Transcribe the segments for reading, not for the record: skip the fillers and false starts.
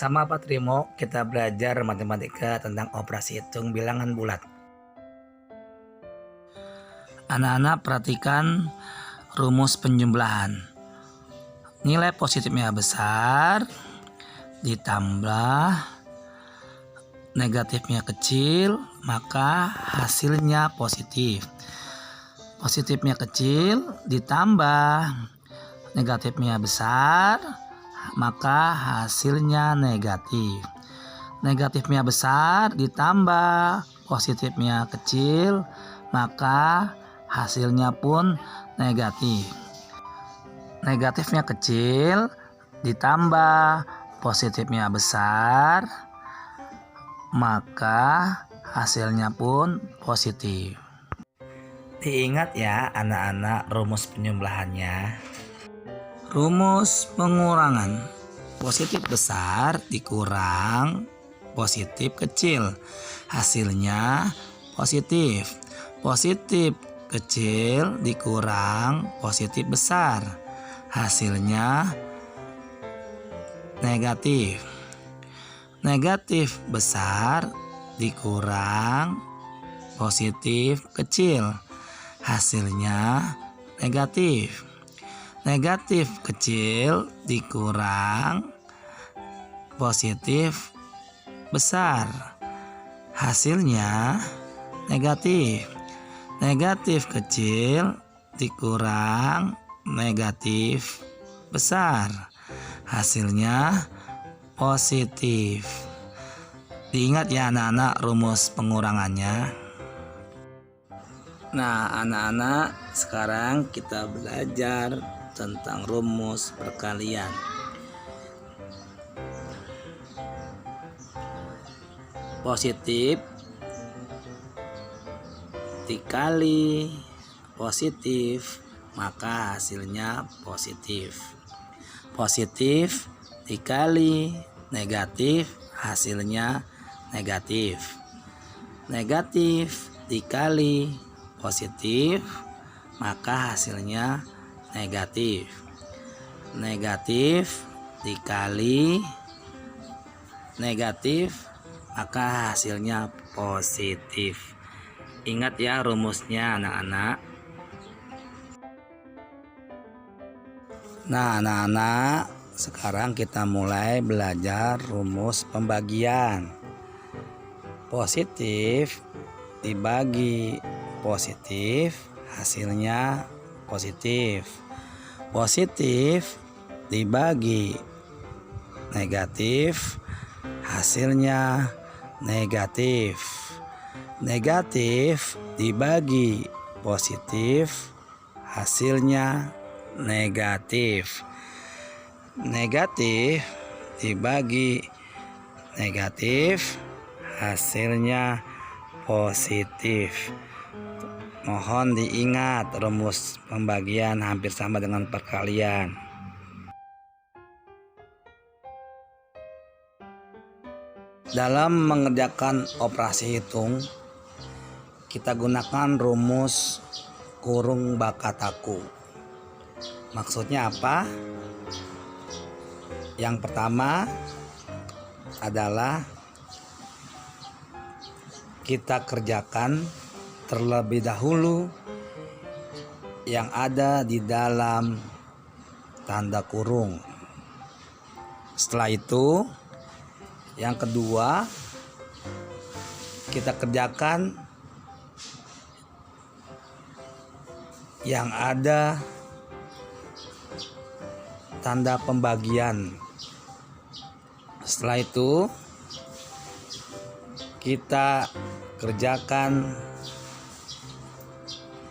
Bersama Pak Trimo kita belajar matematika tentang operasi hitung bilangan bulat. Anak-anak perhatikan rumus penjumlahan. Nilai positifnya besar ditambah negatifnya kecil, maka hasilnya positif. Positifnya kecil ditambah negatifnya besar, maka hasilnya negatif. Negatifnya besar ditambah positifnya kecil, maka hasilnya pun negatif. Negatifnya kecil ditambah positifnya besar, maka hasilnya pun positif. Diingat ya anak-anak rumus penjumlahannya. Rumus pengurangan, positif besar dikurang positif kecil, hasilnya positif. Positif kecil dikurang positif besar, hasilnya negatif. Negatif besar dikurang positif kecil, hasilnya negatif. Negatif kecil dikurang positif besar, hasilnya negatif. Negatif kecil dikurang negatif besar, hasilnya positif. Diingat ya anak-anak rumus pengurangannya. Nah anak-anak, sekarang kita belajar tentang rumus perkalian. Positif dikali positif, maka hasilnya positif. Positif dikali negatif, hasilnya negatif. Negatif dikali positif, maka hasilnya negatif. Negatif dikali negatif, maka hasilnya positif. Ingat ya rumusnya anak-anak. Nah anak-anak, sekarang kita mulai belajar rumus pembagian. Positif dibagi positif, hasilnya positif. Positif dibagi negatif, hasilnya negatif. Negatif dibagi positif, hasilnya negatif. Negatif dibagi negatif, hasilnya positif. Mohon diingat rumus pembagian hampir sama dengan perkalian. Dalam mengerjakan operasi hitung, kita gunakan rumus kurung bakataku. Maksudnya apa? Yang pertama adalah kita kerjakan terlebih dahulu yang ada di dalam tanda kurung. Setelah itu, yang kedua, kita kerjakan yang ada tanda pembagian. Setelah itu, kita kerjakan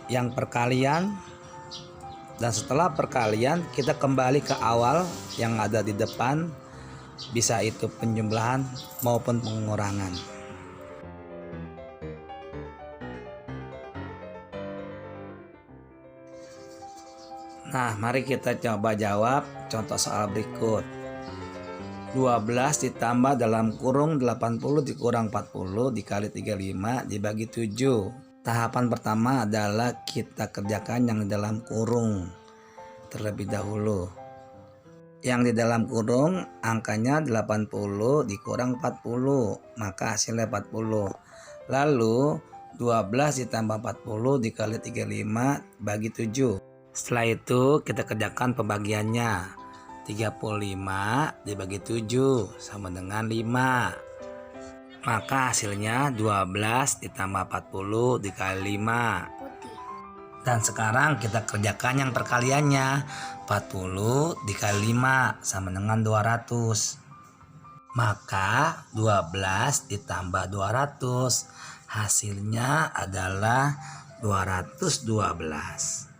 yang perkalian, dan setelah perkalian kita kembali ke awal yang ada di depan, bisa itu penjumlahan maupun pengurangan. Nah mari kita coba jawab contoh soal berikut. 12 ditambah dalam kurung 80 dikurang 40 dikali 35 dibagi 7. Tahapan pertama adalah kita kerjakan yang di dalam kurung terlebih dahulu. Yang di dalam kurung angkanya 80 dikurang 40, maka hasilnya 40. Lalu 12 ditambah 40 dikali 35 bagi 7. Setelah itu kita kerjakan pembagiannya. 35 dibagi 7 sama dengan 5. Maka hasilnya 12 ditambah 40 dikali 5. Dan sekarang kita kerjakan yang perkaliannya. 40 dikali 5 sama dengan 200. Maka 12 ditambah 200 hasilnya adalah 212.